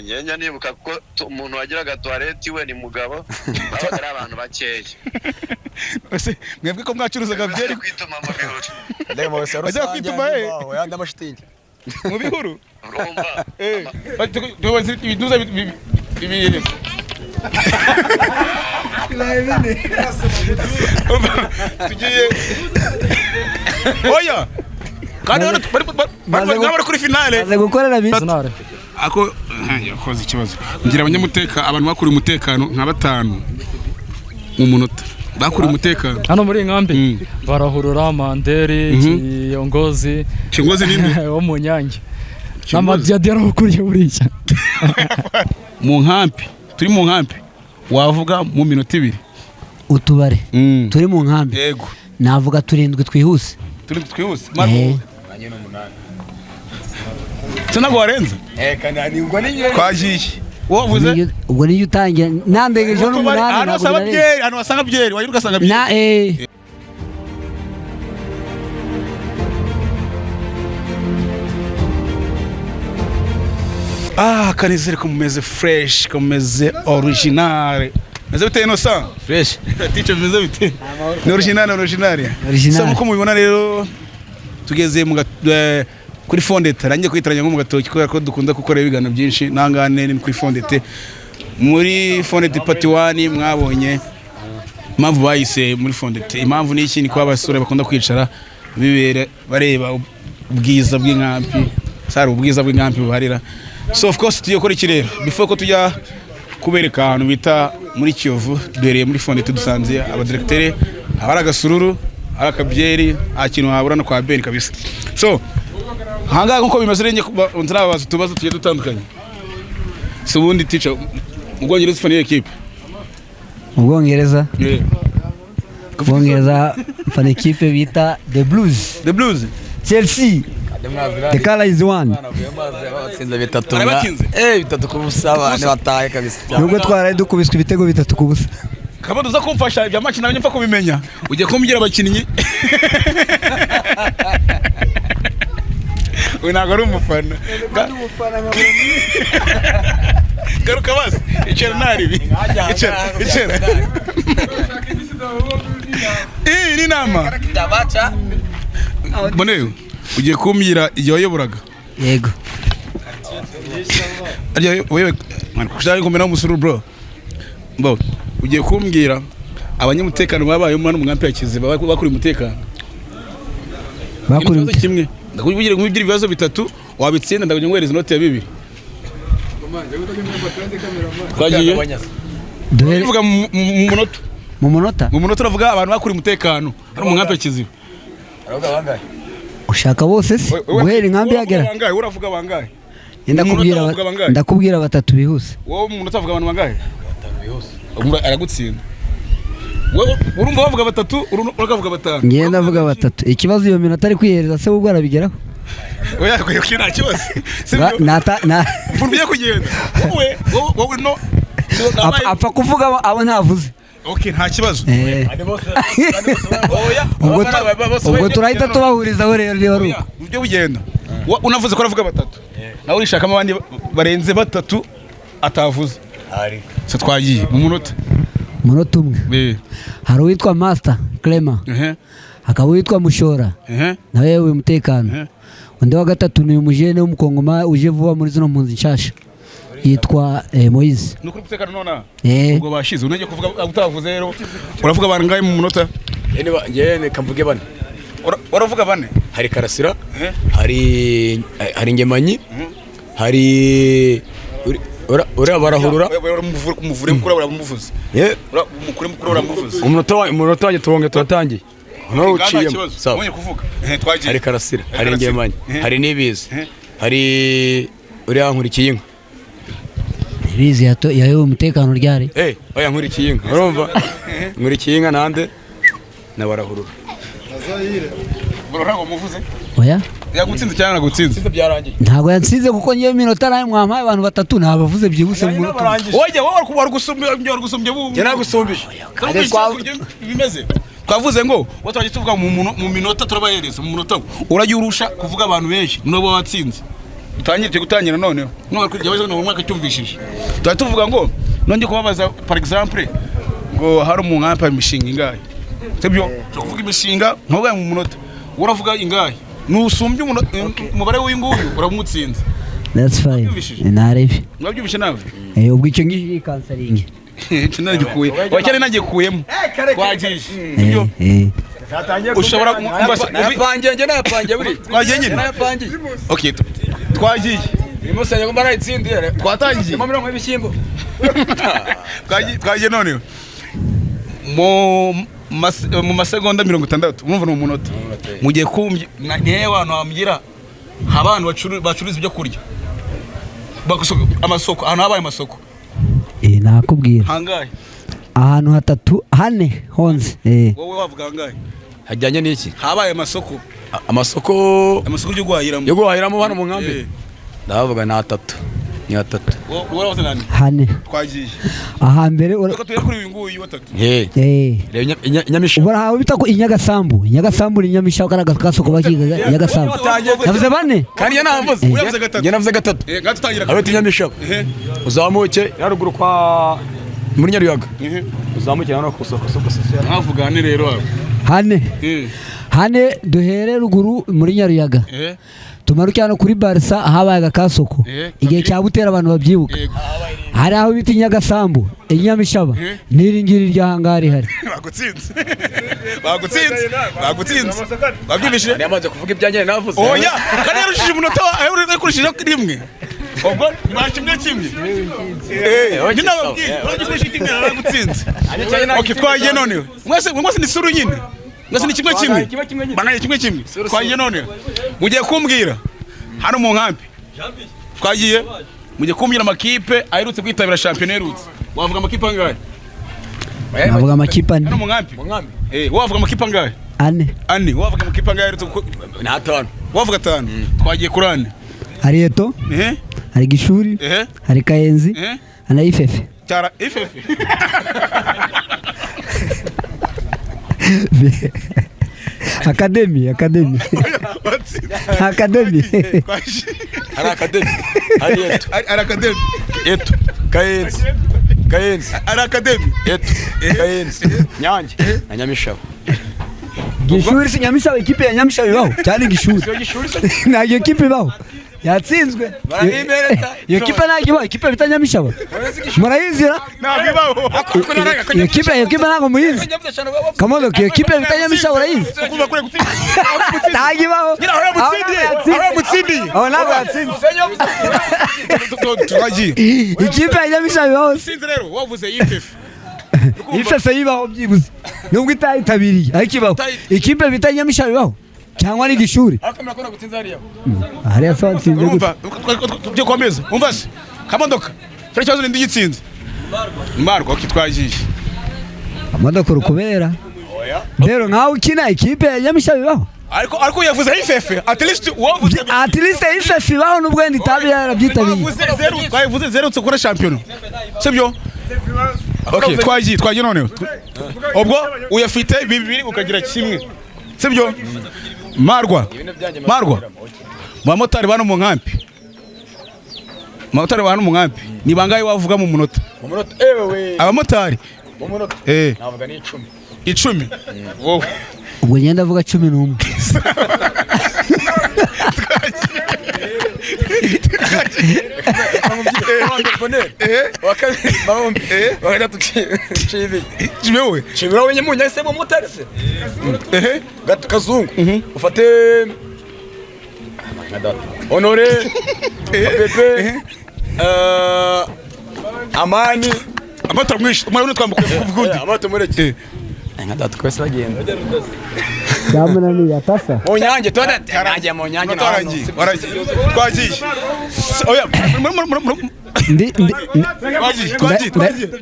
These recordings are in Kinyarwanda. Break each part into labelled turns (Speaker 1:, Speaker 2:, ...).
Speaker 1: nyenya nibuka ko umuntu wagiraga toilette iwe ni mugabo abaga ari abantu bakeya
Speaker 2: ese mwebwe ko mwacuruzaga byeri
Speaker 1: kwituma mu bihuru
Speaker 3: ndemo wese
Speaker 2: Ajya kwituma
Speaker 3: yanda amashitingi
Speaker 2: mu bihuru
Speaker 1: urumva
Speaker 2: tubaze ibiduza bibiri tugiye oya kandi bari kuri finale
Speaker 4: maze gukorera bizinare
Speaker 2: ako yakoze ikibazo ngira abanyamuteka abantu bakuri umutekano nka 5 mu munota bakuri umutekano
Speaker 5: hano muri inkambi barahurura Manderi Kiongozi ninde wo mu Nyange n'amabyadi yarahukuriye buriya
Speaker 2: mu nkambi turi mu nkambi wavuga mu minota 2
Speaker 4: utubare turi mu nkambi
Speaker 2: yego
Speaker 4: navuga 7 twihuse
Speaker 2: maruka Tunago warenza
Speaker 3: kanani ngo ninyo
Speaker 2: twagiye wovuze
Speaker 4: ubwo niyo utangiye nambegeje no munani
Speaker 2: ntabwo byeri hano wasanga byeri wayiruka sanga byeri
Speaker 4: na
Speaker 2: kanizere ko mumeze fresh ko mumeze original meze bite no sa
Speaker 3: fresh
Speaker 2: teacher meze bite ni original so muko mubibona rero tugeze mu kuri fondete rangiye kwitaranya nko mu gatoki kubera ko dukunda gukora ibigano byinshi nangane ni kuri fondete muri fondete party 1 mwabonye impamvu bayise muri fondete impamvu ni iki ni ko abasore bakunda kwicara bibere bareba ubwiza bw'inkampi sari ubwiza bw'inkampi buharira so of course tugiye gukora iki rero before ko tujya kubereka ahantu bita muri Kiyovu duhereye muri fondete dusanze abadirecteur abara gasururu akabyeri akintu haburana kwa Ben kabisa so hanga nko bimeze renye nzirabaza tubazo tugiye dutandukanye so ubundi teacher ubwongereza faniye equipe
Speaker 4: ubwongereza faniye equipe bita The Blues Chelsea the color is one
Speaker 3: batsinze bitatu bitatu kubusaba ne bataye kabisa
Speaker 4: nubwo twaraye dukubiswe ibitego bitatu kubusa
Speaker 2: Kabado uza kumfasha ibya match nabanye mfa kubimenya ugiye kumbwira abakinnyi Unago ari umufana garuka basi icera naribi icera ni nama Boneyo ugiye kumbwira igihe wayoboraga
Speaker 4: yego
Speaker 2: wewe kushaka kumena umusuru bro ugiye kumbwira abanyamutekano babaye mu nkampi ya Kiziba bakuri umutekano bakuri kimwe ndakubwira nk'ibyo ibibazo bitatu wabitsinda ndakujya ngwereza note ya 2 twagiye duvuga mu munota uravuga abantu bakuri umutekano ari mu nkampi ya Kiziba
Speaker 3: aravuga bangahe
Speaker 4: ushaka bose se guhera inkambi yagera
Speaker 2: uravuga bangahe
Speaker 4: ndakubwira 3 bihuse
Speaker 2: wowe mu munota avuga abantu bangahe 5 bihuse aragutsinda urumva bavuga 3 urakavuga 5
Speaker 4: ngenda avuga 3 ikibazo iyo minota ari kwihereza se ubwo arabigeraho
Speaker 2: oya kina kibazo mvuye kugenda wowe no
Speaker 4: apfa kuvuga abo ntavuze
Speaker 2: okay nta kibazo
Speaker 4: ubwo turahita tubahurizaho rero ruko
Speaker 2: byo bugenda unavuze ko aravuga 3 nawe urishakamo abandi barenze 3 atavuze
Speaker 3: ari
Speaker 2: se twagiye mu munota
Speaker 4: umwe hari uwitwa Master Clement hakaba uwitwa Mushora nawe uyu mutekano undi wa gatatu ni umujene w'umukongoma uje vuba muri zino mpunzi nshasha yitwa Moise
Speaker 2: nukuri mutekano nona ubwo bashize unenge kuvuga utavuze rero uravuga bangaye mu munota
Speaker 3: njye kamvuge bane
Speaker 2: uravuga bane
Speaker 3: hari Karasira hari Ngemanyi hari ura barahurura
Speaker 2: umuvure mukuru uramuvuze mukuru uramuvuze
Speaker 3: umunota wanjye tubonge turatangiye no uciye
Speaker 2: sawa kuvuga twagiye
Speaker 3: hari Karasira hari Ngemanyi hari Nibizi hari uriya nkurikiye inka
Speaker 4: Nibizi yawe umutekano ryari
Speaker 3: oya nkurikiye inka urumva nkurikiye inka nande na barahurura
Speaker 2: baraho muvuze
Speaker 4: oya
Speaker 2: yagutsinze cyane nagutsinze
Speaker 3: byarangiye
Speaker 4: ntago yansize kuko ngiye minota nayo mwampaye abantu 3 nabavuze byihuse mu munota
Speaker 2: oya wowe ari gusumbye
Speaker 3: yaragusumbije
Speaker 2: bimeze twavuze ngo watwaje tuvuga mu minota turabahereza mu munota uragiye urusha kuvuga abantu benshi nobo watsinze utangire gutangira noneho none yabaje no mwaka cyumvishije tuvuga ngo nonge kubabaza par exemple ngo hari umunkampa imishinga ingahe sibyo kuvuga imishinga ntuvuga mu munota uravuga ingahe nusumbye umubare w'inguyu uramutsinze.
Speaker 4: That's fine. Narebi.
Speaker 2: Mwabyumvishe nawe?
Speaker 4: Ubwo icyo ngiye kansaringe.
Speaker 2: Cyo gikuye. Wacyane nagiye kuyemo. Twagije. Sibyo? Ushobora
Speaker 3: napangiye nge napangiye buri.
Speaker 2: Twagiye nyine.
Speaker 3: Napangiye.
Speaker 2: Okay. Twagiye.
Speaker 3: Imusanye kumbara itsindire.
Speaker 2: Twatangiye.
Speaker 3: Mu mirongo y'ibishyimbo.
Speaker 2: Twagiye none. Mu masegonda 60 urumva no munota. Mugiye kumye nihe abantu bamgira abantu bacuruza ibyo kurya. Amasoko ahantu habaye amasoko.
Speaker 4: Nakubwira.
Speaker 2: Hangaye.
Speaker 4: Ahantu hatatu hane honze.
Speaker 2: Wowe wavuga hangaye.
Speaker 3: Hajyanye n'iki?
Speaker 2: Habaye amasoko.
Speaker 3: Amasoko
Speaker 2: yo guhahiramo.
Speaker 3: Yo guhahiramo hano mu nkambi. Ndavuga na 3. Ni 3.
Speaker 2: Wowe wavuze nani?
Speaker 4: Hane.
Speaker 2: Twagiye.
Speaker 4: Aha mbere
Speaker 2: urako tuye kuri uyu nguyu wa 3.
Speaker 3: Inyamisha.
Speaker 4: Ubara hawe bitako Inyagasambu. Inyagasambu ni Inyamisha karaga kasoko bakiga Inyagasambu. Navuze bane.
Speaker 3: Kandi navuze.
Speaker 2: Uyavuze 3.
Speaker 3: Navuze 3.
Speaker 2: Gatutangira.
Speaker 3: Abati Inyamisha. Uzamuke yaruguru kwa muri Nyaruyaga. Uzamuke hano kusoko social.
Speaker 2: Navugane rero.
Speaker 4: Hane. Hane duhere ruguru muri Nyaruyaga. Tumaruke hano kuri Barsa habaye agakasoko. Igihe cya Butera abantu babyibuka. Hari aho bita Inyagasambu, Inyamishaba. Niringiri rya hangari hari.
Speaker 2: Bagutsinze. Babyibishe.
Speaker 3: Yamaze kuvuga ibyanjye navuze.
Speaker 2: Oya, kandi yarushije umunota aho kurishije rimwe. Ubwo kimwe. Ninababwiye, bagikoresha kimwe naragutsinze. Okay, twagiye none. Mwese ni suru nyine. Mwese ni kimwe. Banaye kimwe. Twagiye none. Mugiye kumbwira hano mu nkambi. Twagiye. Mugiye kumbwira amakipe aherutse kwitabira championnat herutse. Wavuga amakipe angahe?
Speaker 4: Navuga amakipe ane.
Speaker 2: Hano mu nkambi. Wavuga amakipe angahe?
Speaker 4: Ane.
Speaker 2: Wavuga amakipe angahe aherutse
Speaker 3: na 5.
Speaker 2: Wavuga 5. Twagiye kurane.
Speaker 4: Hari Eto? Hari Gishuri? Hari Kayenzi? Ana Ifefe.
Speaker 2: Cyara Ifefe.
Speaker 4: Academy.
Speaker 3: Hari academy. Hari
Speaker 2: academy.
Speaker 3: Eto. Kayenzi. Hari academy. Eto. Kayenzi. Nyange. Na Nyamishaba.
Speaker 4: Gishuri si Nyamishaba, ikipe ya Nyamishaba ibaho cyane Gishuri. Na iyo kipe ibaho. Yatsinzwe. Iyo kipe ntagibaho, ikipe bita Nyamishaba. Murayizira?
Speaker 2: Ntagibaho.
Speaker 4: Iyo kipe ntago muyizi. Kamodo iyo kipe bita Nyamishaba urayizi? Ntagibaho.
Speaker 2: Aho mutsindiye.
Speaker 4: Aho ntabwo yatsinze.
Speaker 2: Twagiye.
Speaker 4: Ikipe ya Nyamishaba ibaho.
Speaker 2: Sinzi rero wavuze Ifefe.
Speaker 4: Ifefe yibaho byibuze. Nubwo itayitabiriye ariko ibaho. Ikipe bita Nyamishaba ibaho. Cyangwa ni Gishuri.
Speaker 3: Akamera ko gutsinza hariya.
Speaker 4: Hariya twatsinze.
Speaker 2: Urumva byo komeza. Umva se. Kamodoka. Cyo cyazo ndi gitsinze. Marko kitwagiye.
Speaker 4: Amadokoro kubera. Rero nkaho ukina ikipe ya Nyamishaba ibaho.
Speaker 2: Ariko yavuze Ifefe. At least
Speaker 4: Ifefe ibaho nubwo ndi tabi yarabyitabiriye.
Speaker 2: Twavuze zero tukora champion. Sibyo? Okay, twagiye none. Ubwo uyafite bibiri ukagira kimwe. Sibyo? Marwa. Mumotari bano mu nkampi. Ni bangaye wavuga mu munota?
Speaker 3: Mu munota ewe.
Speaker 2: Abamotari.
Speaker 3: Mu munota. Navuga ni 10.
Speaker 2: 10. Wowe.
Speaker 4: Ubwo ngenda avuga 11.
Speaker 3: Chibiro wenye munya se mumotari se. Kazungu. Ufate Honore. Pepe. Amani.
Speaker 2: Amata mwishi. Umwe twambuka kuvuga.
Speaker 3: Amata mureke. Nka data kwese bagenda.
Speaker 4: Damana ni yatasa.
Speaker 3: Munyange tona nanjye munyange
Speaker 2: narangiye. Twagiye. Oya.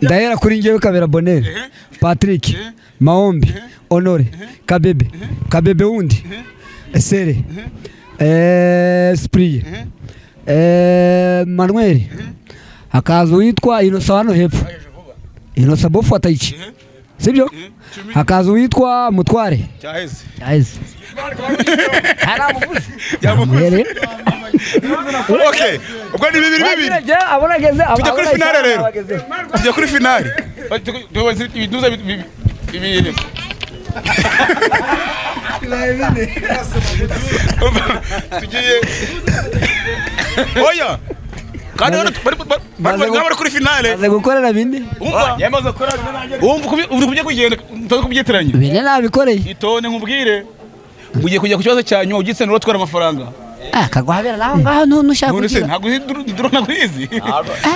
Speaker 4: Ndahera kuri ngewe Kabera Bonheur. Patrick. Maombi. Honore. Kabebe wundi. Esere. Sprie. Manuel. Hakaza witwa Inosa hano hepfo. Inosa bofu atayici. Sibyo? Hakaza witwa Mutware.
Speaker 2: Cyaheze.
Speaker 4: Haramuvuze. Yamuvuze.
Speaker 2: Okay, ubwo ni bibiri. Tujya kuri finale rero. Tujya kuri finale. Ibiduza bibiri. Tugiye. Oya. Kandi bari kuri finale.
Speaker 4: Baze gukorera binde?
Speaker 3: Yamaze gukora nanjye.
Speaker 2: Uri kujya kugenda kubyeteranya.
Speaker 4: Bine nabikoreye.
Speaker 2: Itone nkubwire. Mugiye kujya ku kibazo cya nyuma ugitse n'uro twara amafaranga.
Speaker 4: Kagwahabera naho ngaho ntushaka
Speaker 2: kugira. Ntabwo ndurona kwizi.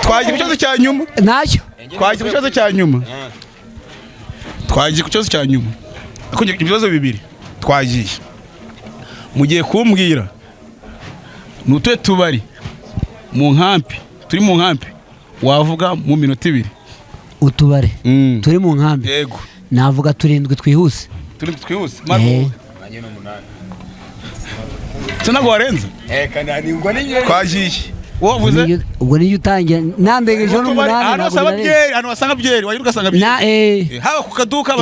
Speaker 2: Twagiye ku kibazo cya nyuma.
Speaker 4: Nacyo.
Speaker 2: Twagiye ku kibazo cya nyuma. Twagiye ku kibazo cya nyuma. Akongera ibibazo bibiri. Twagiye. Mugiye kumbwira. Nutwe tubari. Mu nkampi. Turi mu nkampi. Wavuga mu minota 2.
Speaker 4: Utubare. Turi mu nkampi.
Speaker 2: Yego.
Speaker 4: Navuga 7 twihuse.
Speaker 2: 7 twihuse. Marwo. Tunago warenza?
Speaker 3: Kanani ngo ni ngiye.
Speaker 2: Twagiye. Wovuze?
Speaker 4: Ubwo ni utangiye nandegeje no munani
Speaker 2: ntabwo byeri, hano wasanga byeri, wayiruka sanga byeri. Haba ku kaduka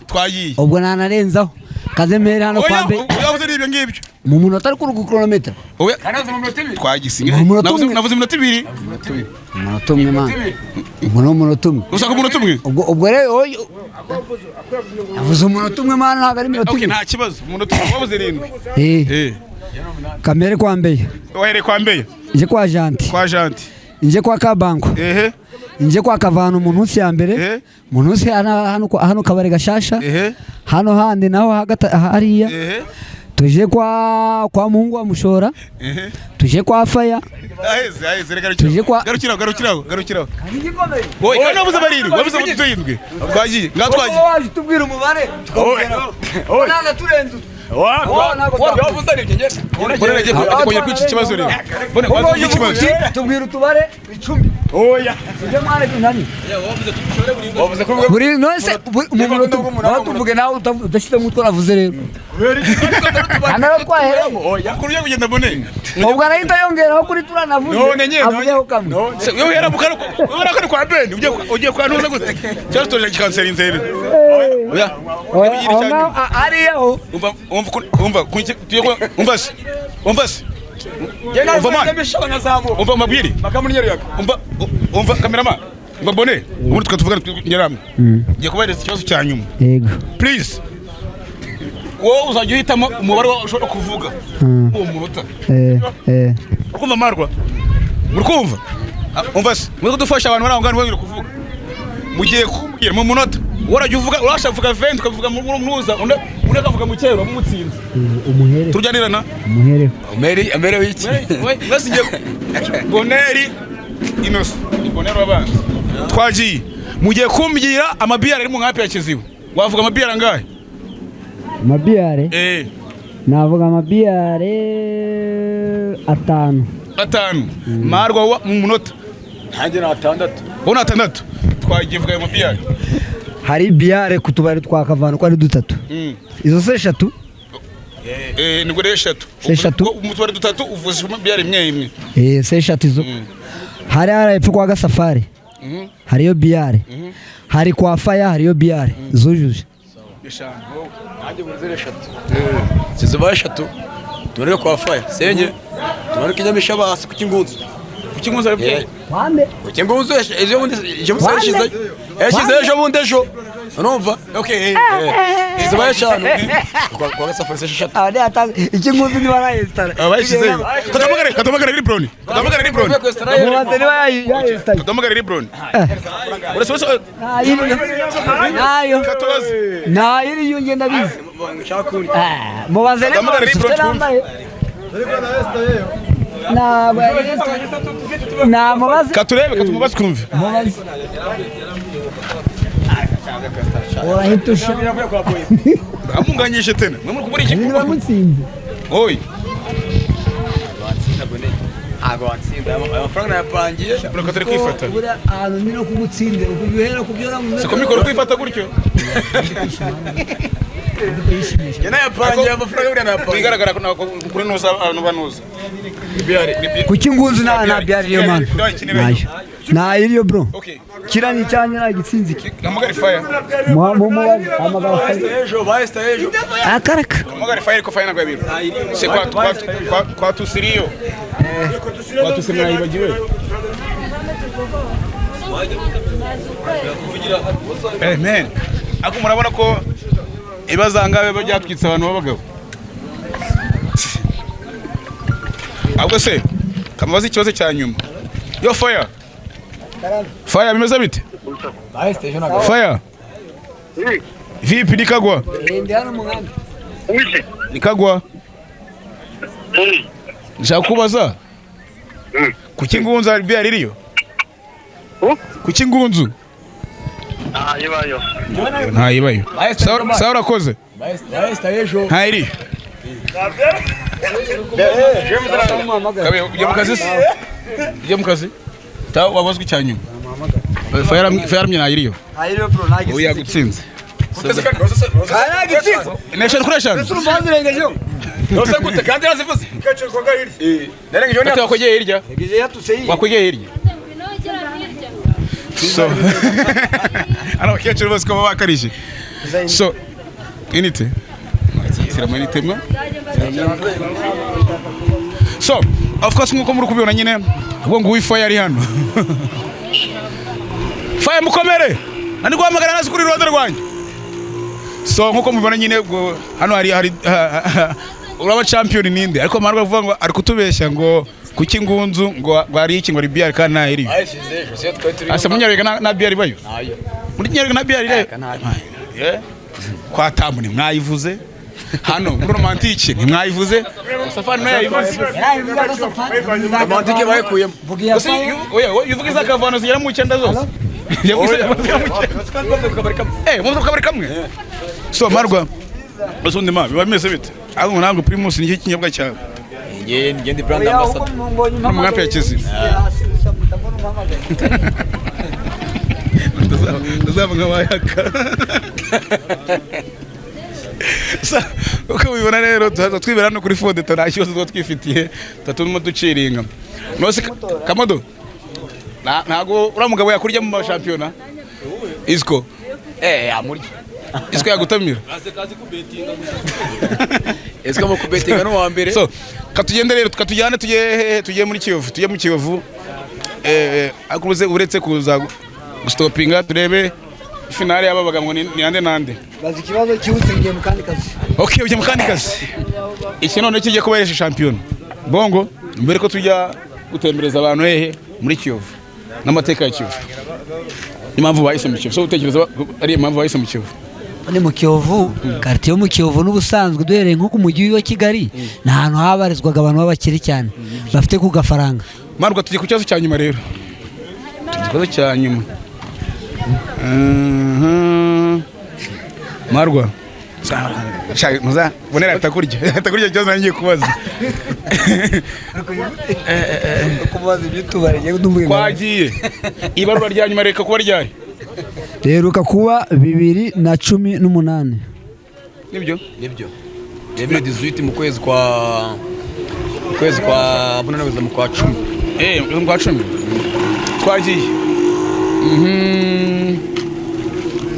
Speaker 2: twagiye.
Speaker 4: Ubwo nanarenzaho. Kazemere hano kwa mbe.
Speaker 2: Yavuze n'ibyo ngibyo.
Speaker 4: Mu munota ari ku kilometer.
Speaker 2: Oya,
Speaker 3: kanaze mu minota 2.
Speaker 2: Twagisinge. Navuze minota 2.
Speaker 4: Munota umwe man. Ubwo no munota umwe.
Speaker 2: Ushaka munota umwe?
Speaker 4: Ubwo rero avuze munota umwe man ntabwo ari minota 2.
Speaker 2: Okay, nta kibazo. Munota wavuze 7.
Speaker 4: Kamere kwa Mbeya.
Speaker 2: Wahere kwa Mbeya.
Speaker 4: Nje kwa Janti.
Speaker 2: Kwa Janti.
Speaker 4: Nje kwa Kabango. Nje kwa Kavano umunsi ya mbere. Umunsi hano kabare gashasha. Hano handi naho hagata hariya. Tuje kwa Mungu wa Mushora. Tuje kwa Faya. Tuje kwa
Speaker 2: garukiraho. Oya, kana wavuze barindwi, wavuze mutuyindwe. Twagiye. Ngatwagiye.
Speaker 4: Waje tubwira umubare. Nanga turenze.
Speaker 2: Kongera kwica ikibazo rero.
Speaker 4: Tubwira utubare 10.
Speaker 3: Oya.
Speaker 4: Sije mwana tunani.
Speaker 3: Wavuze ko
Speaker 4: buri nose tuvuge nawe udashite mutwe navuze rero. Anara twaheremo.
Speaker 2: Oya, kuruye kugenda bone.
Speaker 4: Ubwo arahita yongeraho kuri turanavuze. Avuyeho kamwe.
Speaker 2: Yo hera mukara kwa Ben. Ugiye kwa ntuza gute. Cyari toje kanseri inzere. Oya.
Speaker 4: Ariyo.
Speaker 2: Umva mabwiri. Umva kameraman. Umva bone. Ubu tukatuvugana nyaramwe. Ngiye kubahereza ikibazo cya nyuma.
Speaker 4: Yego.
Speaker 2: Please. Wowe uzajya uhitamo umubare ushobora kuvuga. Uwo munota. Ukumva marwa. Murikumva? Umva se. Muri kudufasha abantu bari aho ngani kuvuga. Mugiye kumbwira mu munota. Warajya uvuga urashaka kuvuga 20 ukavuga mu mnuza undi akavuga mu cyero mumutsinze.
Speaker 4: Umuhere.
Speaker 2: Turujyanirana?
Speaker 4: Umuhere.
Speaker 3: Amere wiki.
Speaker 2: Basi ngiye Boneri Inosa. Boneri wabanza. Twagiye. Mugiye kumbwira amabiyare ari mu nkapi ya Kizibu. Wavuga amabiyare angahe?
Speaker 4: Amabiyare? Navuga amabiyare 5.
Speaker 2: 5. Marwa mu munota.
Speaker 3: Nanjye na 6.
Speaker 2: Bona 6. Twagiye vuga amabiyare.
Speaker 4: Hari biyare kutubari twakavana ko ari 3. Izo se 3?
Speaker 2: Nibwo rero 3. Umutubari 3 uvuze amabiyare imwe.
Speaker 4: Se 3 izo. Hari epfo kwa Gasafari. Hariyo biyare. Hari kwa Faya hariyo biyare. Zujuje.
Speaker 3: Nanjye burizere 3. Sizibaye 3. Turere kwa Faya. Senye. Turere kinyamisha basi ku kingunzu. Ku kingunzu arabye.
Speaker 4: Wande.
Speaker 3: Ku kingunzu ejo bundi musayishize. Ejo bundi ejo. Urumva? Okay. Sizibaye 5. Kwa Gasafari 3.
Speaker 4: Ade atazi ikingunzu ni barayestara.
Speaker 2: Abayishize. Katamagara iri Brown. Mubaze ni barayestara. Katamagara iri Brown. Urasose nayo. Nayo iri yunge ndabizi. Mubaze ni nambaye. Na mubaze. Katumubaze kumve. Orahitusha. Amunganyishe tena. Mwe muri iki kuba mutsinze. Oy.
Speaker 3: Agwansinda amafaranga yapangiye.
Speaker 2: Urakatari kwifata.
Speaker 4: Bura ahantu ni no kugutsindira ukuhera kubyora mu.
Speaker 2: Siko mikoro kwifata gutyo.
Speaker 3: yana yapangiye amafaranga buriya nayapangiye
Speaker 2: bigaragara ko kuri nuza abantu banuza
Speaker 4: kuki ngunzu na byari yo man nayo iriyo bro kirani cyanye na gitsinzi
Speaker 2: hamagara fire
Speaker 4: amagara
Speaker 3: ejo baesta ejo
Speaker 4: akaraka
Speaker 2: hamagara fire ko fire nagwa biro se kwa tusiriyo kwa tusiriyo ibagiwe man ako murabona ko ibazangabe byatwitse abantu babagabo ahubwo se kamaze ikibazo cya nyuma yo fire bimeze bite fire vipi nikagwa nshaka kubaza kuki ngunzu albia ririyo kuki ngunzu ntayibayo sawa urakoze ntayiri ujya mu kazi wabazwe icyanyuma fayaramye ntayiriyo ubu yagutsinze neshanu kuri eshanu kandi yazivuze wakwegeye hirya wakwegeye hirya so ana bakecuru bose ko bakarije so inite siramanitema so of course nkuko muri kubibona nyine ubwo ngo wifi yari hano fire mukomere nani guhamagara nazi kuri ruhande rwanjye so nkuko mubibona nyine ubwo hano hari uraba champion ninde ariko marwa vuga ngo ari kutubeshya ngo kuki ngunzu ngo bari iki ngo ribiar kana iri asa munyarega na biar bayo muri nyarega na biar ire kwa tamu ni mwayivuze hano muri romantique ni mwayivuze safari nayo yayivuze
Speaker 3: romantique bayikuyemo
Speaker 2: oya yuvuga za kavano zigera mu cyenda zose mu kabari kamwe so marwa basundi ma bimeze bite ahubwo ntabwo primus ni kinyobwa cyawe
Speaker 3: ngende brand ambassador
Speaker 2: n'umwampi yakize ndazaba nk'abayaka uko ubibona rero tuhaza twibera hano kuri fondeta nta kibazo tuba twifitiye tuba duciringa nose kamodo ntago uriya mugabo yakurya mu mashampiyona isiko yamurya isiko yagutamira
Speaker 3: isiko mu kubetinga no wa mbere
Speaker 2: so katugende rero tukatujyane tugiye muri Kiyovu tujye mu Kiyovu akubuze uretse kuza gustopinga turebe finale yababaga ngo ni nande
Speaker 4: bazi kibazo cyihuse ngiye mu kandi kazi
Speaker 2: okay ujye mu kandi kazi iki none kigiye kubayeje champion bongo mbere ko tujya gutembereza abantu hehe muri Kiyovu n'amateka ya Kiyovu impamvu bahise mu Kiyovu so utekereza ari impamvu bahise mu Kiyovu
Speaker 4: ni mu Kiyovu quartier mu Kiyovu n'ubusanzwe duhereye nko ku mujyi wa Kigali na hantu habarizwaga abantu babakiri cyane bafite ku gafaranga
Speaker 2: marwa tugiye ku kibazo cya nyuma rero ikibazo cya nyuma marwa muza bonera atakurya ikibazo ngiye kubaza
Speaker 4: kubaza ibitubarije ndumbuye
Speaker 2: kwagiye ibarura rya nyuma reka kuba ryari
Speaker 4: reruka kuba 2018
Speaker 2: nibyo
Speaker 3: 2018 mu kwezi kwa bunana mu kwa 10
Speaker 2: mu kwa 10 twagiye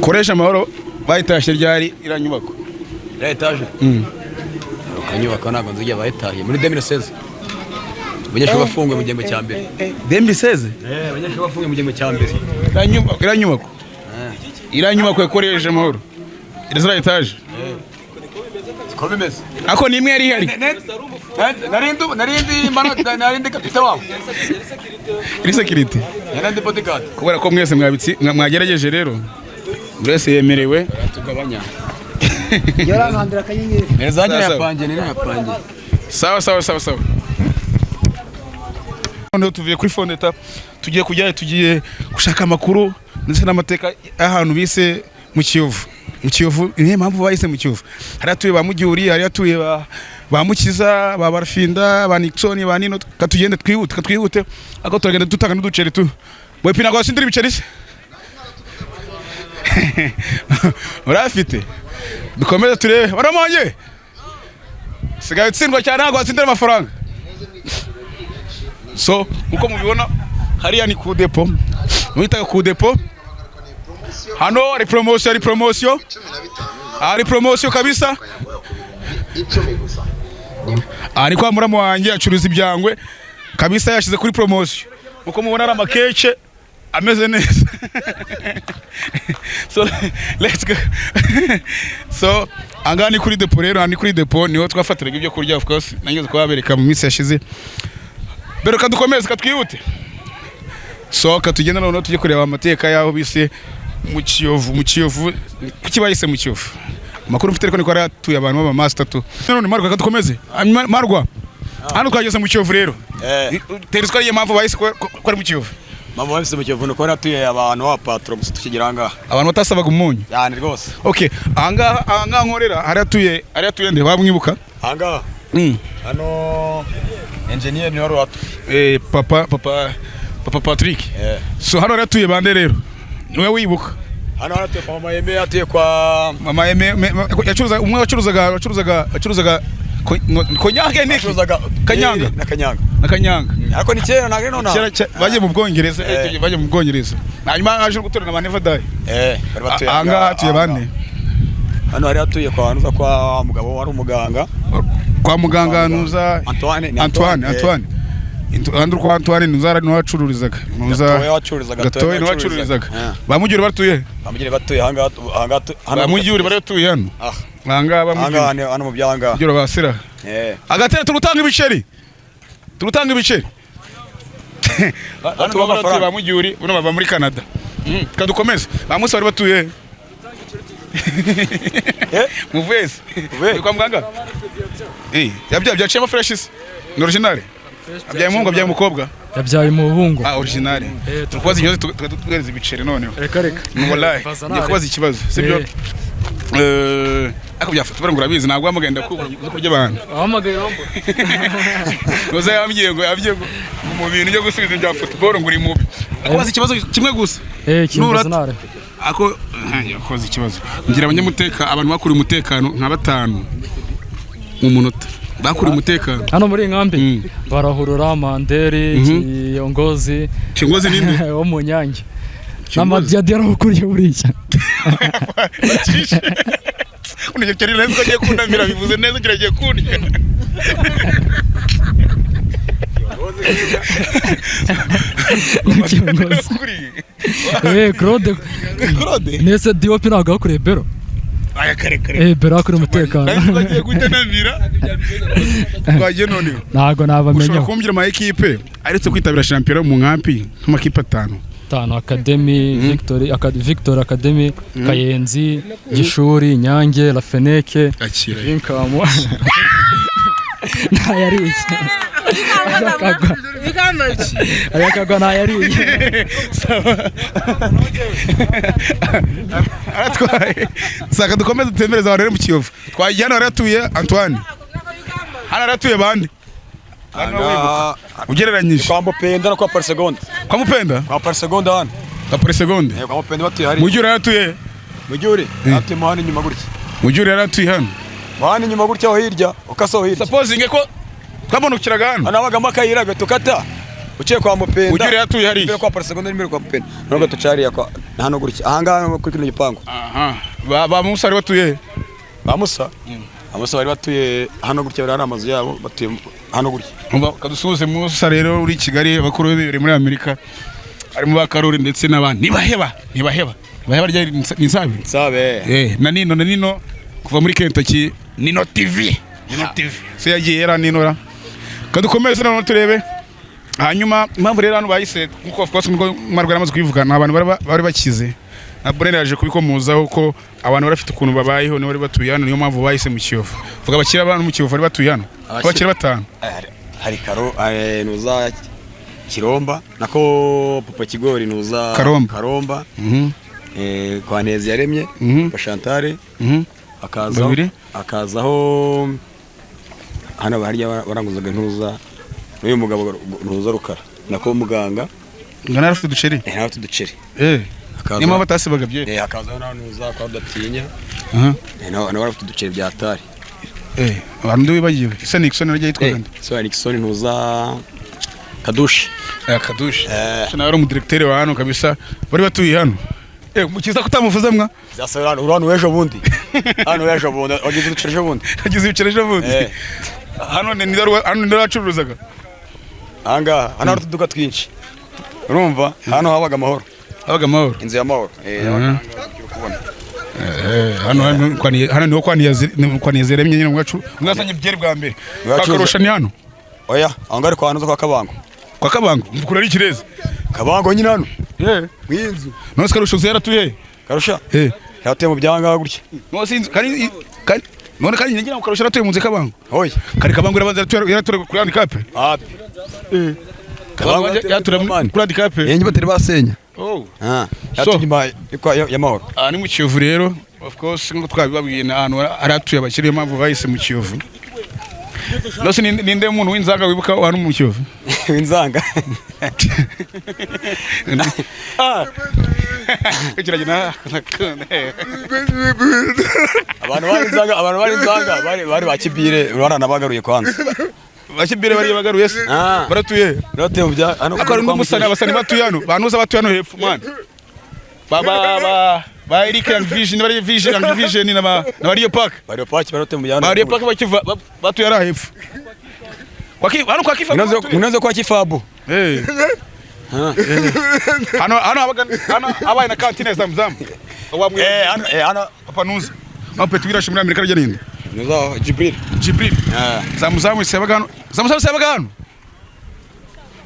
Speaker 2: koresha amahoro bayitashye ryari iranyubako
Speaker 3: ya etage ukanyubaka ntago nzijya bayitahiye muri 2016 abanyeshuri bafunguye mu gihembwe cya mbere
Speaker 2: 2016
Speaker 3: abanyeshuri bafunguye mu gihembwe cya mbere
Speaker 2: iranyubako yakoresheje amahoro irizira etage
Speaker 3: ko bimeze
Speaker 2: ako nimwe yari ihari
Speaker 3: narindi kapite wabo
Speaker 2: iri security
Speaker 3: yarandi bodyguard
Speaker 2: kubera ko mwese mwagerageje rero mwese yemerewe
Speaker 3: tugabanya
Speaker 4: yorankandira kanyenyeri
Speaker 3: nezanye yapange
Speaker 2: sawa none tuvuye kuri fondeta tugiye gushaka amakuru ndetse n'amateka y'ahantu bise mu Kiyovu niyo mpamvu bahise mu Kiyovu hari atuye ba Mujyuri hari atuye ba Mukiza ba Barafinda ba Nixon ba Nino katugende twihute ako turagenda dutanga n'uduceri tu boy pina kwa sindira ibiceri se urafite dukomeze turebe baramonye sigaye utsindwa cyane ntabwo watsindira amafaranga so uko mubibona hariya ni ku depo mwitaga ku depo hano ari promotion kabisa ari kwa muramu wanjye acuruza ibyangwe kabisa yashize kuri promotion uko mubona ari amakeke ameze neza so let's go so angani kuri depo rero ni kuri depo niho twafatiraga ibyo kurya of course nangeze kwabereka mu minsi yashize bero kadukomeze katwihute so katugenda none tujye kureba amateka yaho bise mu Kiyovu kuki bayise mu Kiyovu makuru mfite ariko niko aratuye abantu baba master tu none Marwa kadukomeze Marwa hano twageze mu Kiyovu rero teriswa ariye mpamvu bayise ko ari mu Kiyovu
Speaker 3: mama wabise mu Kiyovu nuko aratuye abantu ba patron gusa tukigira anga
Speaker 2: abantu batasabaga umunyu
Speaker 3: cyane rwose
Speaker 2: okay anga nkorera aratuye nde bamwibuka
Speaker 3: anga hano engineer ni waro
Speaker 2: papa Patrick so hano aratuye bande rero niwe wibuka
Speaker 3: hano aratuye kwa mama Yeme atuye kwa
Speaker 2: mama Yeme yacuruza umwe wacuruzaga konyage niki kanyanga na kanyanga
Speaker 3: ariko ni kera nagre nona
Speaker 2: baje mu Bwongereza hanyuma aje gutorana Maneva Dai
Speaker 3: bari batuye
Speaker 2: anga atuye bande
Speaker 3: hano ari atuye kwa hanuza kwa mugabo wari umuganga
Speaker 2: kwa muganga hanuza Antoine Andrew kwa Antoine nuzara no wacururizaga gatoye no wacururizaga bamujyure batuye
Speaker 3: hanga
Speaker 2: bamujyure bari batuye hano hanga bamujyure
Speaker 3: hano mu byanga
Speaker 2: jyura basira agatera turutanga ibiceri hano batuye bamujyure uno bava muri Canada kadukomeze bamusa bari batuye muveze kwa muganga yabyacemo freshes ni original abyaye umuhungu abyaye umukobwa
Speaker 5: yabyaye umuhungu
Speaker 2: original tukubaza ikibazo tugatwereza ibiceri noneho
Speaker 5: reka
Speaker 2: wallahi ni kubaza ikibazo sibyo ako byafata ngo urabizi ntabwo wamugenda kurya abantu
Speaker 5: ahamagaye rombo
Speaker 2: noza yambye ngo mu bintu byo gusubiza bya football ngo uri mubi akubaza ikibazo kimwe gusa
Speaker 5: kimbaza
Speaker 2: ako yakoze ikibazo ngira abanyamuteka abantu bakuri umutekano nka 5 mu munota bakuri umutekano
Speaker 5: hano muri nkambi barahurura Manderi Kiongozi
Speaker 2: ninde
Speaker 5: wo mu Nyange n'amadiade yarahukuriye buriya
Speaker 2: unije cyari neza ko giye kunamira bivuze neza kiragiye kurya
Speaker 5: Claude nese Diop ntabwo akuriye Bero
Speaker 2: aya kare
Speaker 5: Bero akuriye umutekano
Speaker 2: bagiye gutanamira bagiye none
Speaker 5: ntabwo nabamenya
Speaker 2: ushobora kumbwira ama equipe aretse kwitabira championnat mu nkampi nk'amakipe 5
Speaker 5: Academy Victor Academy Kayenzi Gishuri Nyange La Feneke Inkamo nayari ayakagwa nayari
Speaker 2: aratwaye saka dukomeze dutembereza abantu mu Kiyovu twajyana aratuye Antoine hano aratuye bande ugereranyije
Speaker 3: kwa Mupenda no kwa Parsegonda
Speaker 2: kwa Mupenda
Speaker 3: kwa Parsegonda hano
Speaker 2: kwa Parsegonda
Speaker 3: kwa Mupenda batuye hari
Speaker 2: mujyure aratuye
Speaker 3: ati muhani nyuma gutya
Speaker 2: mujyure aratuye hano
Speaker 3: muhani nyuma gutya aho hirya ukaso hirya
Speaker 2: supposing ko twabonukiraga hano
Speaker 3: anabagamo akayira gatukata uciye kwa Mupenda
Speaker 2: mujyure aratuye hari
Speaker 3: kwa Parsegonda n'imbere kwa Mupenda nubwo tucariya kwa hano gutya ahanga kuri kino gipangu
Speaker 2: ba Musa ari batuye
Speaker 3: ba Musa bari batuye hano gutya bari amazu yabo batuye hano gutya
Speaker 2: kadusuze Musa rero uri Kigali abakuru bibere muri Amerika arimo bakarore ndetse n'abandi ntibaheba rya
Speaker 3: Nsabe
Speaker 2: na Nino kuva muri Kentucky Nino TV se yagiye era Ninora kadukomeze none turebe hanyuma impamvu rero hano bayise nkuko of course ngo Marwa amaze kubivuga n'abantu bari bakize na Bonera yaje kubikomuzaho ko abantu barafite ukuntu babayeho ni bari batuye hano niyo mpamvu bayise mu Kiyovu vuga abakira abantu mu Kiyovu bari batuye hano abakira 5
Speaker 3: hari karo nuza Kiromba nako Papa Kigori nuza Karomba kwa Nezi yaremye kwa Chantal akazaho hano barya baranguzaga ntuza n'uyu mugabo ntuza Rukara nako muganga
Speaker 2: ngana afite duceri niyo mpamvu atasibaga byeri
Speaker 3: hakaza nanuza kwa Datinya nawe bafite uduceri bya tari
Speaker 2: abantu ndi wibagiwe ese Nixon ryo yitwaga nde
Speaker 3: so Nixon ntuza Kadushi
Speaker 2: Kadushi nawe ari umudirecteur wa hano kabisa bari batuye hano mukiza kutamuvuza mwa
Speaker 3: zasara urano wejo bundi hano wejo bundi wagize uducereje bundi
Speaker 2: hano ni ndaracuruzaga
Speaker 3: hano hari utuduka twinshi urumva hano habaga amahoro inzu y'amahoro
Speaker 2: hano niho kwaniyazeremye nyine mwacu mwasanye byeri bwa mbere bakarusha ni hano
Speaker 3: oya angari kwa hano
Speaker 2: kwa Kabango mvukura ari Kirezi
Speaker 3: Kabango nyine hano mwinzu
Speaker 2: none Karusha yaratuye
Speaker 3: Karusha yatuye mu byanga gutya
Speaker 2: no sinzi none kandi ngira ngo Karusha yaratuye mu nze Kabango
Speaker 3: oya
Speaker 2: kari Kabango yarature kuri handicap Kabango yature kuri handicap
Speaker 3: yenye bateri basenya yatuye y'amahoro
Speaker 2: ni mu Kiyovu rero of course ngo twabibabwiye na hano aratuye abakiriye mpamvu bahise mu Kiyovu Nose ninde umuntu w'inzanga wibuka hano mu Kiyovu
Speaker 3: w'inzanga
Speaker 2: kiragina
Speaker 3: abantu bari inzanga bari bakibire urana nabagaruye kwanza
Speaker 2: bakibire bari bagaruye se baratuye
Speaker 3: mu bya hano
Speaker 2: akari n'umusana abasani batuye hano banuza batuye hano hepfo man ba Eric and Vision na Mario Park
Speaker 3: barote mu byano
Speaker 2: Mario Park bakiva batuye ara hepfo hano kwa Kifabu
Speaker 3: munazo kwa Kifabu
Speaker 2: hano abaye na kantine Zamzam hano panuza petwira shimura Amerika rya ninde
Speaker 3: nuza Jibril
Speaker 2: Zamzam isebaga hano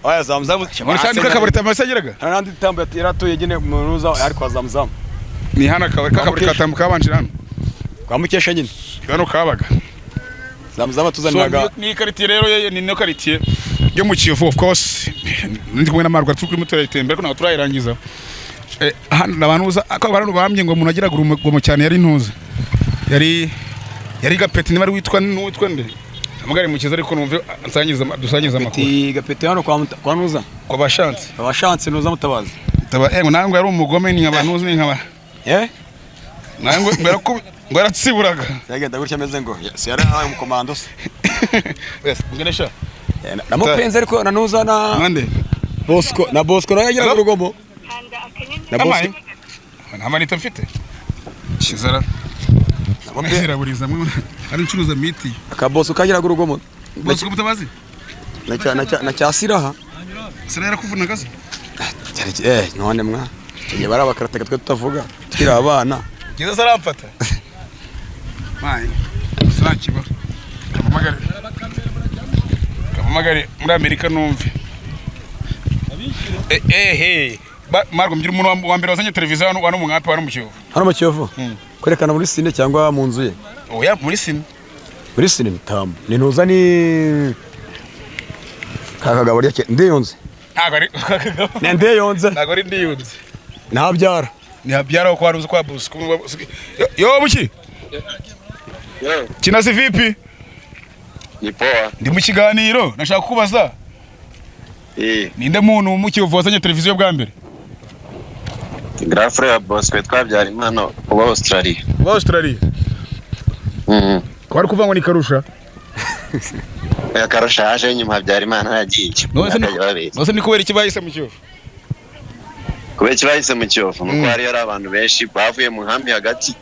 Speaker 3: oya Zamzam
Speaker 2: muri kabarita masagiraga
Speaker 3: nandi tambo yaratuye gine munuza ari kwa Zamzam
Speaker 2: ni hana kabarita tambuka abanje hano
Speaker 3: kwa Mukesha nyine
Speaker 2: hano kabaga
Speaker 3: Zamzam tuzaniraga
Speaker 2: ni quartier rero ni no quartier yo mu Kiyovu of course ndi kumwe na Marwa tukuri mutora itembera ko turayirangiza abantu abantu bambye ngo umuntu agira gurumo cyane yari ntuza yari Gapeti ni bari witwa nde amagare mu kiza ariko numve dusangiza amakuru
Speaker 3: Gapeti hano kwa nuza
Speaker 2: kwa bashanse
Speaker 3: nuza mutabazi
Speaker 2: nango yari umugome ni abantu ni nkaba nango ngo yaratsiburaga
Speaker 3: yagenda gutya ameze ngo si yari ahaye umukomando se
Speaker 2: ngenesha
Speaker 3: namupenze ariko nanuza nande Bosco nayo yagira urugomo
Speaker 2: na Bosco ntamanita mfite kizara Mbera buriza mwe ari ncuruza miti
Speaker 3: akaboso kagira urugomo
Speaker 2: Bosco mutabazi
Speaker 3: na cyasiraha
Speaker 2: sira yarakuvuna kazi
Speaker 3: none mwa ngiye barabakarata twe tutavuga twira abana
Speaker 2: kiza zaramfata mai sinakiba kamagare muri Amerika numve Margo mgira umuntu wa mbere wazanye televiziyo hano mu ngapi hano mu Kiyovu
Speaker 3: kwerekana muri sine cyangwa mu nzu ye
Speaker 2: oya muri sine
Speaker 3: tambo ni ntuza ni kakagabo ryake ndiyonze
Speaker 2: ntago ari ndiyonze
Speaker 3: ntabyara
Speaker 2: ntihabyara kwa ruzi kwa Bosco yo buki kinazi vipi
Speaker 1: ni poa
Speaker 2: ndi mu kiganiro nashaka kukubaza ninde muntu mu Kiyovu wazanye televiziyo bwa mbere
Speaker 1: grand frère Bosco twabyara imana uba Australia
Speaker 2: kwari kuva ngo ni Karusha
Speaker 1: Karusha yaje nyuma habyara imana yagiye
Speaker 2: nose ni kubera iki bahise mu Kiyovu
Speaker 1: nuko hari abantu benshi bavuye mu nkambi hagati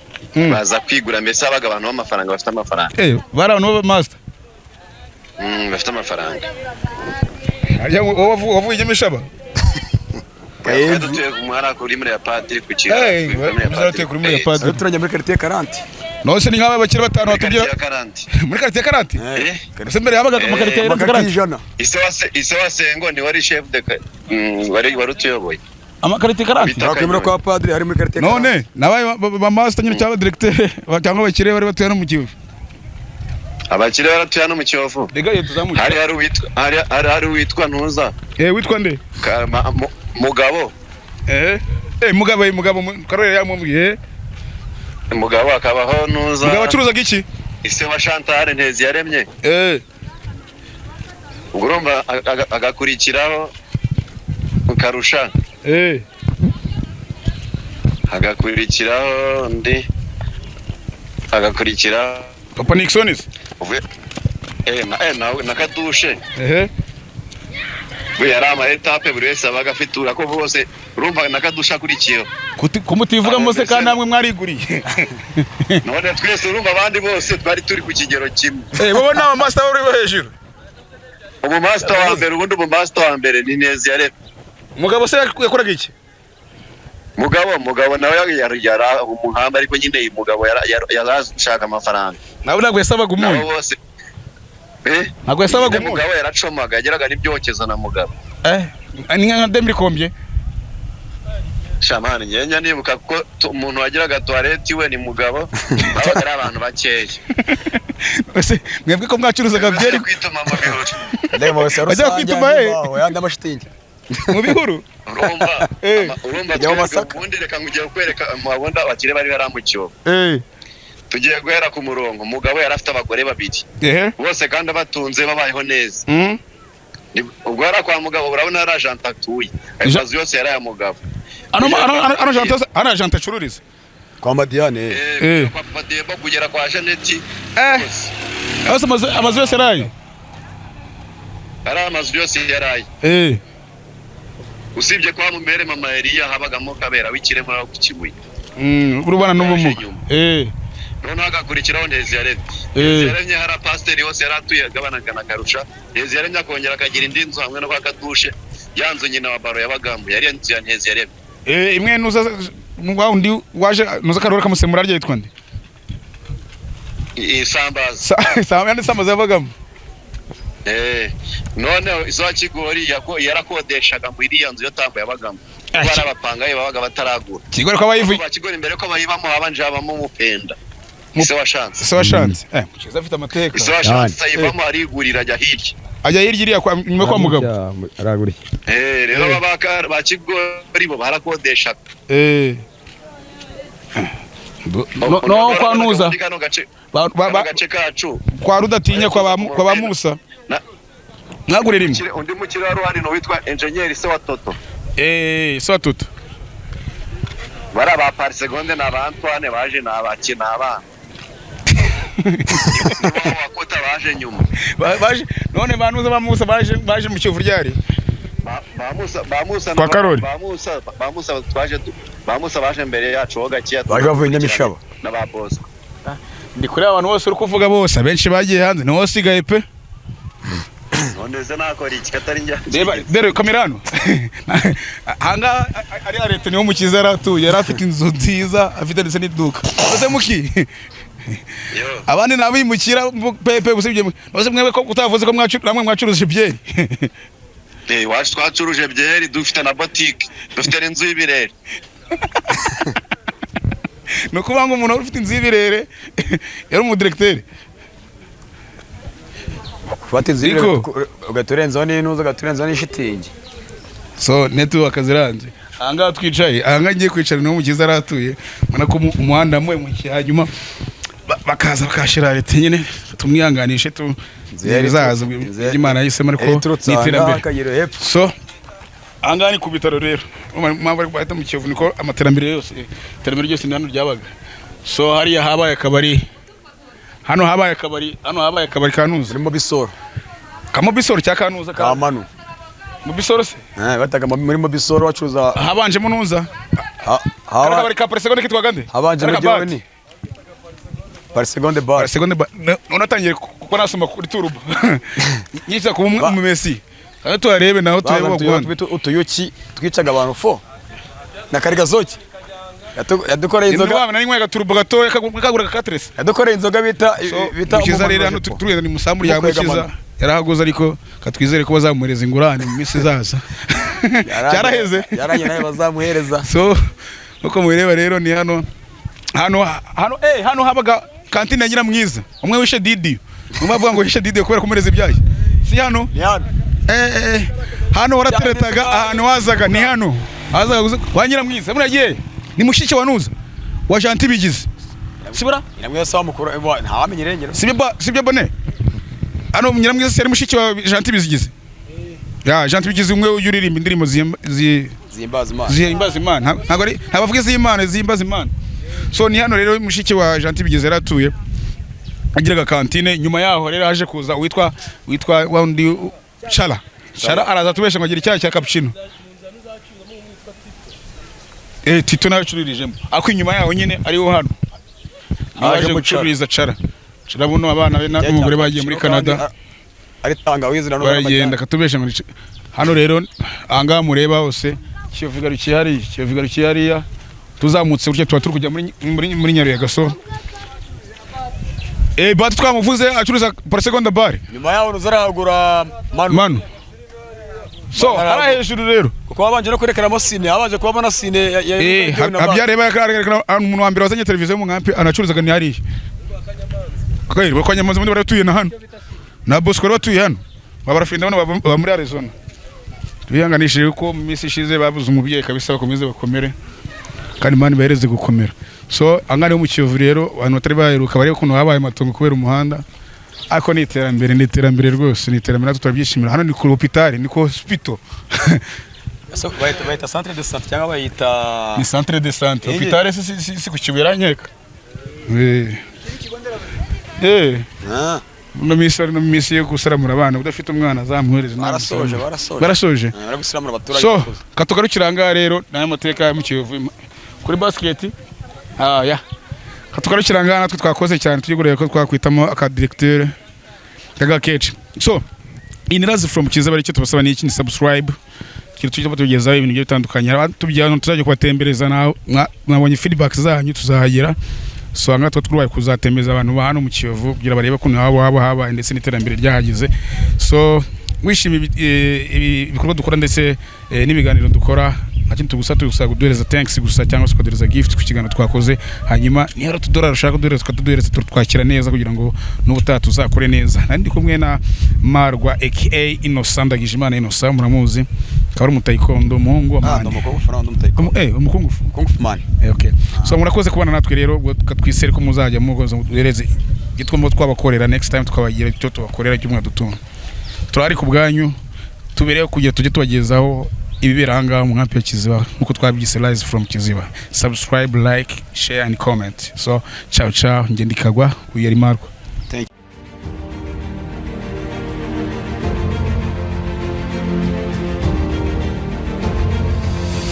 Speaker 1: baza kwigura mbese abaga abantu b'amafaranga bafite amafaranga
Speaker 2: bari abantu b'amaster
Speaker 1: bafite amafaranga
Speaker 2: wavuye Nyamishaba
Speaker 1: dutuye kumara kuri muri ya padiri ku
Speaker 3: kigo turajya muri quartier 40
Speaker 2: nose ni nk'aba bakira batanu batubwira muri quartier 40 kase mbere yabaga mu quartier 40
Speaker 1: ise wasengo ni wari chef de wari utuyoboye
Speaker 2: amakarite 40
Speaker 3: bakwemera kwa padiri hari muri quartier
Speaker 2: none nabaye ba master nyine cyangwa directeur cyangwa bakire bari batuye no mu Kiyovu
Speaker 1: abakire baratuye no mu Kiyovu hari witwa ntuza
Speaker 2: witwa nde
Speaker 1: Mugabo
Speaker 2: Mugabo karore yamubwiye
Speaker 1: Mugabo akabaho ntuza
Speaker 2: Mugabo acuruzaga iki
Speaker 1: ise wa Chantal Ntezi yaremye urumva agakurikiraho Karusha hagakurikiraho undi hagakurikira
Speaker 2: Papa Nixon
Speaker 1: na Kadushe we yari ama etape buri wese abaga afitura ko bose urumva na Kadushe akurikiyeho
Speaker 2: kumutivuga mose kandi namwe mwariguriye
Speaker 1: none twese urumva abandi bose twari turi ku kigero kimwe
Speaker 2: wowe nawe master uri hejuru
Speaker 1: ubu master wa mbere ubundi ubu master wa mbere ni neza yare
Speaker 2: mugabo se yakoraga iki
Speaker 1: mugabo nawe yari umuhamba ariko nyine mugabo yarashaka amafaranga
Speaker 2: nawe ntabwo yasabaga umuntu
Speaker 1: bose
Speaker 2: ntabwo yasabaga umuntu
Speaker 1: mugabo yaracomaga yageraga n'ibyokeza na mugabo
Speaker 2: ni nka Demri Kombye
Speaker 1: shamani nyenya nibuka ko umuntu wagiraga toilette we ni mugabo babaga ari abantu bakeya
Speaker 2: ese mwebwe ko mwacuruzaga byeri
Speaker 1: kwituma mu bihuru
Speaker 3: ndemo wese
Speaker 2: rusange
Speaker 3: yandi amashitingi
Speaker 2: mu bihuru
Speaker 1: urumva ubundi reka ngugiye kwereka mabonda bakire bari baramukiyo tugiye guhera ku murongo umugabo yari afite abagore babiri bose kandi abatunze babayeho neza ubwo yari kwa mugabo urabona ari agent atuye akazi yose yari aya mugabo
Speaker 2: ano agent acururiza
Speaker 3: kwa Madiane
Speaker 1: kwa Madiane kugera kwa Janeti
Speaker 2: amazu yose yaraye
Speaker 1: ari amazu yose yaraye usibye kwa Mumere mama Elia habagamo kabera w'ikiremo aho kukibuye
Speaker 2: urubana n'ubumuga
Speaker 1: none hagakurikiraho neza yaremye hari pasiteri yose yaratuye agabanaga na Karusha neza yaremye akongera akagira indi nzu hamwe no kwa Kadushe yanzu nyina wa baro yabagamo yari nzu ya neza yaremye
Speaker 2: imwe nuza undi waje nuza karora kamusemura rye yitwa nde Sambaza yabagamo
Speaker 1: none izo Kigori yarakodeshaga mu iriya nzu yo tambo yabagamo bari abapangaye babaga bataragura
Speaker 2: Kigori ko bayivuye
Speaker 1: Kigori imbere ko bayibamo abanje abamo umupenda ise washanze
Speaker 2: mukiza afite amateka
Speaker 1: ise washanze ayibamo arigurira ajya hirya
Speaker 2: iriya kwa nyuma kwa mugabo
Speaker 3: araguri
Speaker 1: rero babaka ba Kigori bo barakodeshaga
Speaker 2: no kwa nuza
Speaker 1: gace kacu
Speaker 2: kwa Rudatinya kwa ba Musa nagure rimwe
Speaker 1: undi mukiri wari hano witwa engineer se wa Toto
Speaker 2: se wa Toto
Speaker 1: bara ba par seconde na ba Antoine baje na abakina abana wakota baje nyuma
Speaker 2: baje none banuza ba Musa baje mu Kivu ryari
Speaker 1: ba Musa
Speaker 2: kwa Karoli
Speaker 1: ba Musa baje mbere yacu ho gakiya
Speaker 3: baje bavuye Nyamishaba
Speaker 1: na ba boss
Speaker 2: ndi kuri abantu bose uri kuvuga bose abenshi bagiye hanze no wasigaye pe
Speaker 1: none nakora iki katari njya
Speaker 2: dere kamerano hanga ari arete niwo mukiza aratuye yari afite inzu nziza afite ndetse n'iduka bose muki abandi nabimukira pepe usibye bose mwebwe ko utavuze ko mwacuruje byeri
Speaker 1: wacu twacuruje byeri dufite na boutique dufite n'inzu y'ibirere
Speaker 2: no kubanga umuntu ufite inzu y'ibirere yari umudirecteur
Speaker 3: Fati nzire ugaturenzaho n'intuza ugaturenzaho n'ishitingi
Speaker 2: so netu akaziranje anga twicaye anga ngiye kwicara no mukiza aratuye mana ko umuhanda mwe mu cyanyuma bakaza bakashira leta nyine tumwihanganishe zaza Imana yisema ariko niterambere so anga ni ku bitaro rero mpamvu bahita mu Kivu niko amaterambere yose iterambere ryose ndano ryabaga so hariya habaye akabari hano habaye akabari kanuza
Speaker 3: muri Bisoro
Speaker 2: kamo Bisoro cya kanuza
Speaker 3: ka Manu
Speaker 2: mu Bisoro se
Speaker 3: bataga muri Bisoro wacuza
Speaker 2: habanje munuza akabari ka Presegonde kitwaga nde
Speaker 3: habanje mu Joni Presegonde bar
Speaker 2: unatangiye kuko nasoma kuri turubo nyitsa ku mu Messi aho tuarebe naho tureba
Speaker 3: Rwanda utuyuki twicaga abantu fo na Karigazoki yadukoreye inzoga
Speaker 2: nari nkwaga turubo gatoya kagura katrese
Speaker 3: yadukoreye inzoga bita
Speaker 2: mukiza rero hano turugenda ni musambu ya mukiza yarahagoza ariko katwizere ko bazamureza ingurane mu minsi zaza cyaraheze
Speaker 3: yaranye nayo bazamuhereza
Speaker 2: so uko mureba rero ni hano habaga kantine ngira mwiza umwe wishe Didi umavuga ngo wishe Didi kubera kumureza ibyaye si hano
Speaker 3: ni hano
Speaker 2: hano warateretaga ahantu wazaga ni hano hazaga wanyira mwiza muragiye ni mushiki wanuza wa Janti bigize sibura
Speaker 3: nyamwe sawa mukuru ntawamenye irengero
Speaker 2: sibyo bone hano nyiramwiza yari mushiki wa Janti bigize ya Janti bigize umwe uririmba indirimbo zihimbaza Imana ntabwo bavuga iz'Imana zihimbaza Imana. So ni hano rero mushiki wa Gentil bigeze yaratuye agiraga kantine, nyuma yaho rero haje kuza witwa wundi Chara araza tubesha ngo agira icyaha cya cappuccino. Tito nawe cururijemo ako inyuma yaho nyine ariho hano aje gucururiza Chara buno abana be n'umugore bagiye muri Canada
Speaker 3: ari tangawizi na
Speaker 2: none bagenda katubesha ngo hano rero anga mureba hose Kiyovigarukiye hariya tuzamutse buryo tuba turi kujya muri Nyaruye Gaso. Bati twamuvuze acuruza por seconda bar
Speaker 3: nyuma yaho nuzaragura
Speaker 2: manu. So ara hejuru rero
Speaker 3: kuko babanje no kwerekanamo sine abanje kuba bona sine
Speaker 2: abyareba yakerekana umuntu wa mbere wazanye televiziyo mu nkampi anacuruzaga ni hariya kweri kwa Nyamazi muri baratuye na hano na Bosco batuye hano babarafinda bano ba muri Arizona. Tuyanganishije ko mu minsi ishize babuze umubyeyi kabisa bakomeze bakomere kandi mani bahereze gukomera. So angane mu Kiyovu rero abantu batari baheruka bari kuno habaye matongo kubera umuhanda ako ni iterambere rwose ni iterambere turabyishimira. Hano ni ku hospital ni ku hospital
Speaker 3: so bayita centre de santé cyangwa bayita
Speaker 2: ni centre de santé hospital si ku Kibera nkeka no misi yo gusaramura abana udafite umwana azamwohereza barasoje so katugarukira anga rero nayo mateka mu Kiyovu kuri basket katugarukira anga natwe twakoze cyane tugureye ko twakwitamo aka directeur kaga catch. So inirazi from Kizaba aricyo tubasaba ni iki, ni subscribe tujye tugezaho ibintu bitandukanye tubijyana tuzajya kubatembereza nabonye feedback zanyu tuzahagera. So anga twatwaye kuzatemeza abantu ba hano mu Kiyovu kugira barebe ko haba ndetse n'iterambere ryahagize. So wishimiye ibikorwa dukora ndetse n'ibiganiro dukora akintu tugusaba kuduhereza thanks gusa cyangwa se kuduhereza gift ku kiganiro twakoze, hanyuma ni haro tudora rushaka kuduhereza twakira neza kugira ngo n'ubutaha tuzakore neza. Nandi kumwe na Marwa aka Innocent Ndagijimana Innocent muramuzi akaba ari umutayikondo umuhungu wa mani umukungu
Speaker 3: man.
Speaker 2: Okay, so murakoze kubana natwe rero katwisere ko muzajya mugoza muduhereze gitwa twabakorera next time tukabagira icyo tubakorera cy'umwe dutunga turari ku bwanyu tubereho kugira tujye tubagezaho ibibera hanga mu nkampi ya Kiziba nkuko twabyise live from Kiziba. Subscribe, like, share and comment. So ciao ngende Kagwa uyari Marwa.